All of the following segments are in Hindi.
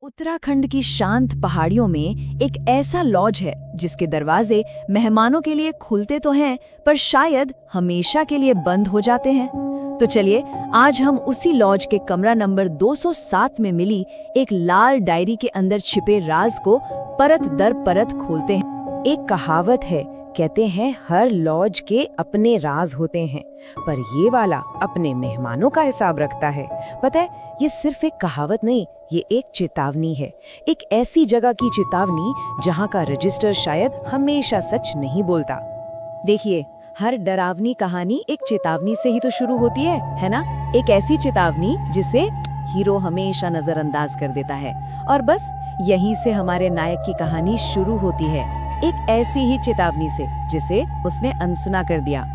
उत्तराखंड की शांत पहाड़ियों में एक ऐसा लॉज है जिसके दरवाजे मेहमानों के लिए खुलते तो हैं पर शायद हमेशा के लिए बंद हो जाते हैं। तो चलिए आज हम उसी लॉज के कमरा नंबर 207 में मिली एक लाल डायरी के अंदर छिपे राज को परत दर परत खोलते हैं। एक कहावत है, कहते हैं हर लॉज के अपने राज होते हैं, पर ये वाला अपने मेहमानों का हिसाब रखता है। पता है, ये सिर्फ एक कहावत नहीं, ये एक चेतावनी है। एक ऐसी जगह की चेतावनी जहाँ का रजिस्टर शायद हमेशा सच नहीं बोलता। देखिए, हर डरावनी कहानी एक चेतावनी से ही तो शुरू होती है ना? एक ऐसी चेतावनी जिसे हीरो हमेशा नजरअंदाज कर देता है और बस यहीं से हमारे नायक की कहानी शुरू होती है, एक ऐसी ही चेतावनी से जिसे उसने अनसुना कर दिया।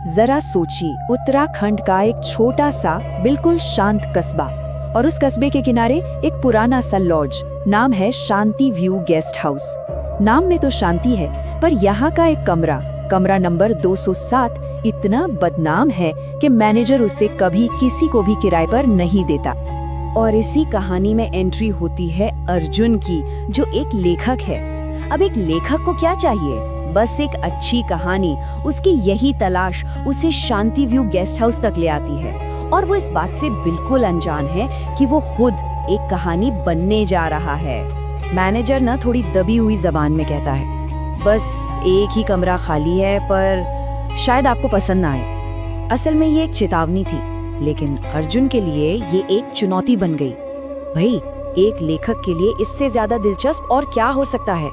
जरा सोचिए, उत्तराखंड का एक छोटा सा बिल्कुल शांत कस्बा और उस कस्बे के किनारे एक पुराना सा लॉज, नाम है शांति व्यू गेस्ट हाउस। नाम में तो शांति है पर यहाँ का एक कमरा नंबर 207 इतना बदनाम है कि मैनेजर उसे कभी किसी को भी किराए पर नहीं देता। और इसी कहानी में एंट्री होती है अर्जुन की, जो एक लेखक है। अब एक लेखक को क्या चाहिए? बस एक अच्छी कहानी। उसकी यही तलाश उसे शांति व्यू गेस्ट हाउस तक ले आती है और वो इस बात से बिल्कुल अनजान है कि वो खुद एक कहानी बनने जा रहा है। मैनेजर ना थोड़ी दबी हुई जबान में कहता है, बस एक ही कमरा खाली है पर शायद आपको पसंद ना आए। असल में ये एक चेतावनी थी, लेकिन अर्जुन के लिए ये एक चुनौती बन गई। भाई, एक लेखक के लिए इससे ज्यादा दिलचस्प और क्या हो सकता है?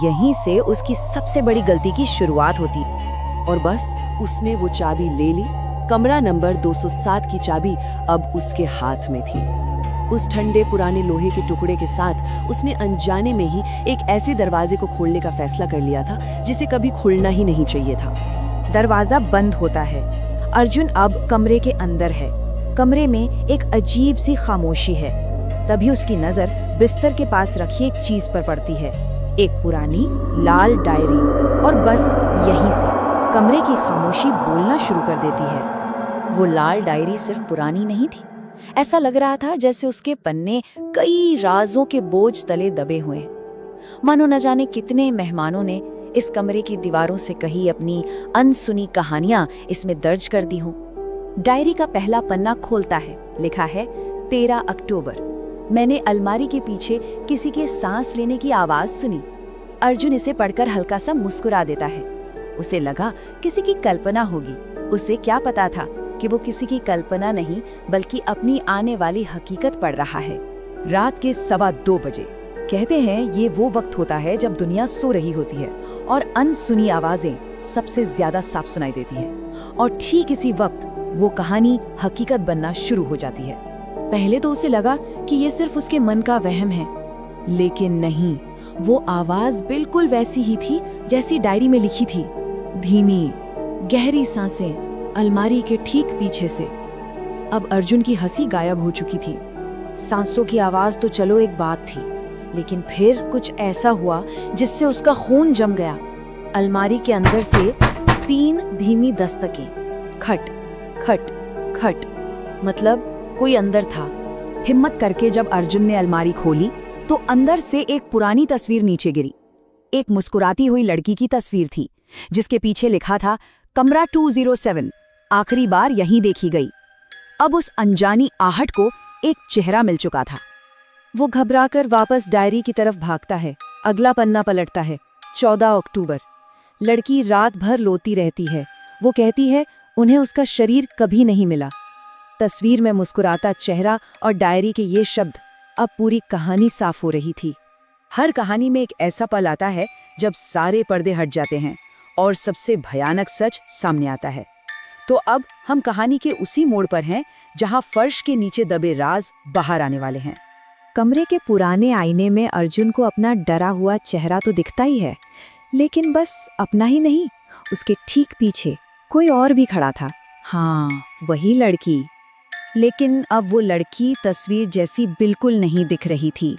यहीं से उसकी सबसे बड़ी गलती की शुरुआत होती। और बस उसने वो चाबी ले ली। कमरा नंबर 207 की चाबी अब उसके हाथ में थी। उस ठंडे पुराने लोहे के टुकड़े के साथ उसने अनजाने में ही एक ऐसे दरवाजे को खोलने का फैसला कर लिया था जिसे कभी खुलना ही नहीं चाहिए था। दरवाजा बंद होता है। अर्जुन अब कमरे के अंदर है। कमरे में एक अजीब सी खामोशी है। तभी उसकी नजर बिस्तर के पास रखी एक चीज पर पड़ती है, एक पुरानी लाल डायरी। और बस यहीं से कमरे की खामोशी बोलना शुरू कर देती है। वो लाल डायरी सिर्फ पुरानी नहीं थी, ऐसा लग रहा था जैसे उसके पन्ने कई राजों के बोझ तले दबे हुए। मानो न जाने कितने मेहमानों ने इस कमरे की दीवारों से कही अपनी अनसुनी कहानियां इसमें दर्ज कर दी हों। डायरी का पहला पन्ना खोलता है। लिखा है 13 अक्टूबर। मैंने अलमारी के पीछे किसी के सांस लेने की आवाज सुनी। अर्जुन इसे पढ़कर हल्का सा मुस्कुरा देता है। उसे लगा किसी की कल्पना होगी। उसे क्या पता था कि वो किसी की कल्पना नहीं बल्कि अपनी आने वाली हकीकत पढ़ रहा है। रात के 2:15 बजे। कहते हैं ये वो वक्त होता है जब दुनिया सो रही होती है और अनसुनी आवाजें सबसे ज्यादा साफ सुनाई देती हैं। और ठीक इसी वक्त वो कहानी हकीकत बनना शुरू हो जाती है। पहले तो उसे लगा कि ये सिर्फ उसके मन का वहम है, लेकिन नहीं, वो आवाज बिल्कुल वैसी ही थी जैसी डायरी में लिखी थी। धीमी गहरी सांसें अलमारी के ठीक पीछे से। अब अर्जुन की हंसी गायब हो चुकी थी। सांसों की आवाज तो चलो एक बात थी, लेकिन फिर कुछ ऐसा हुआ जिससे उसका खून जम गया। अलमारी के अंदर से 3 धीमी दस्तकें, खट खट खट, मतलब कोई अंदर था। हिम्मत करके जब अर्जुन ने अलमारी खोली तो अंदर से एक पुरानी तस्वीर नीचे गिरी। एक मुस्कुराती हुई लड़की की तस्वीर थी जिसके पीछे लिखा था कमरा 207, आखिरी बार यहीं देखी गई। अब उस अनजानी आहट को एक चेहरा मिल चुका था। वो घबराकर वापस डायरी की तरफ भागता है। अगला पन्ना पलटता है। 14 अक्टूबर। लड़की रात भर रोती रहती है। वो कहती है उन्हें उसका शरीर कभी नहीं मिला। तस्वीर में मुस्कुराता चेहरा और डायरी के ये शब्द। अब पूरी कहानी साफ हो रही थी। हर कहानी में एक ऐसा पल आता है जब सारे पर्दे हट जाते हैं और सबसे भयानक सच सामने आता है। तो अब हम कहानी के उसी मोड़ पर हैं जहां फर्श के नीचे दबे राज बाहर आने वाले हैं। कमरे के पुराने आईने में अर्जुन को अपना डरा हुआ चेहरा तो दिखता ही है, लेकिन बस अपना ही नहीं, उसके ठीक पीछे कोई और भी खड़ा था। हाँ, वही लड़की। लेकिन अब वो लड़की तस्वीर जैसी बिल्कुल नहीं दिख रही थी।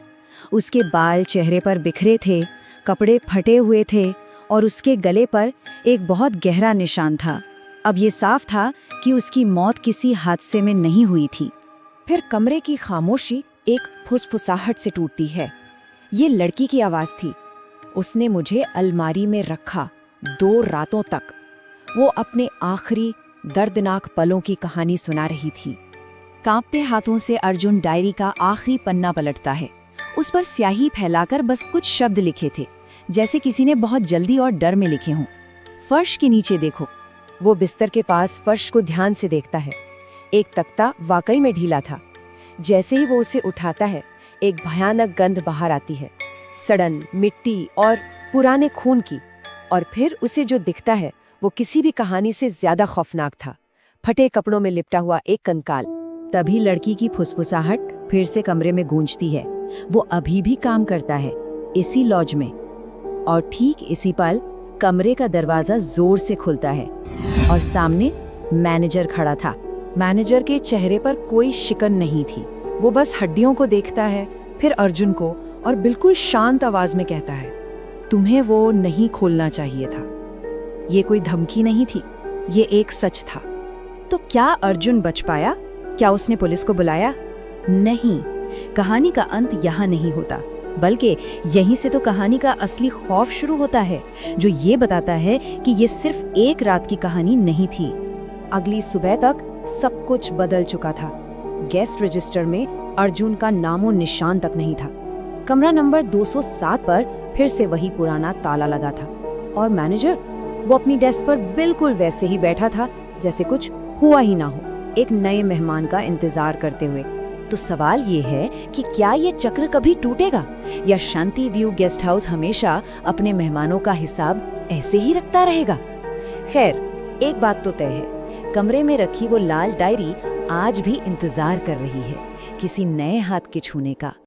उसके बाल चेहरे पर बिखरे थे, कपड़े फटे हुए थे और उसके गले पर एक बहुत गहरा निशान था। अब ये साफ था कि उसकी मौत किसी हादसे में नहीं हुई थी। फिर कमरे की खामोशी एक फुसफुसाहट से टूटती है। ये लड़की की आवाज थी। उसने मुझे अलमारी में रखा 2 रातों तक। वो अपने आखिरी दर्दनाक पलों की कहानी सुना रही थी। कांपते हाथों से अर्जुन डायरी का आखिरी पन्ना पलटता है। उस पर स्याही फैलाकर बस कुछ शब्द लिखे थे, जैसे किसी ने बहुत जल्दी और डर में लिखे हों। फर्श के नीचे देखो। वो बिस्तर के पास फर्श को ध्यान से देखता है। एक तख्ता वाकई में ढीला था। जैसे ही वो उसे उठाता है, एक भयानक गंध बाहर आती है, सड़न, मिट्टी और पुराने खून की। और फिर उसे जो दिखता है वो किसी भी कहानी से ज्यादा खौफनाक था। फटे कपड़ों में लिपटा हुआ एक कंकाल। तभी लड़की की फुसफुसाहट फिर से कमरे में गूंजती है। वो अभी भी काम करता है, इसी लॉज में। और ठीक इसी पल कमरे का दरवाजा जोर से खुलता है और सामने मैनेजर खड़ा था। मैनेजर के चेहरे पर कोई शिकन नहीं थी। वो बस हड्डियों को देखता है, फिर अर्जुन को, और बिल्कुल शांत आवाज में कहता है, तुम्हें वो नहीं खोलना चाहिए था। ये कोई धमकी नहीं थी, ये एक सच था। तो क्या अर्जुन बच पाया? क्या उसने पुलिस को बुलाया? नहीं। कहानी का अंत यहाँ नहीं होता, बल्कि यहीं से तो कहानी का असली खौफ शुरू होता है, जो ये बताता है कि ये सिर्फ एक रात की कहानी नहीं थी। अगली सुबह तक सब कुछ बदल चुका था। गेस्ट रजिस्टर में अर्जुन का नामो निशान तक नहीं था। कमरा नंबर 207 पर फिर से वही पुराना ताला लगा था। और मैनेजर, वो अपनी डेस्क पर बिल्कुल वैसे ही बैठा था जैसे कुछ हुआ ही ना हो, एक नए मेहमान का इंतजार करते हुए। तो सवाल ये है कि क्या ये चक्र कभी टूटेगा, या शांति व्यू गेस्ट हाउस हमेशा अपने मेहमानों का हिसाब ऐसे ही रखता रहेगा? खैर, एक बात तो तय है, कमरे में रखी वो लाल डायरी आज भी इंतजार कर रही है किसी नए हाथ के छूने का।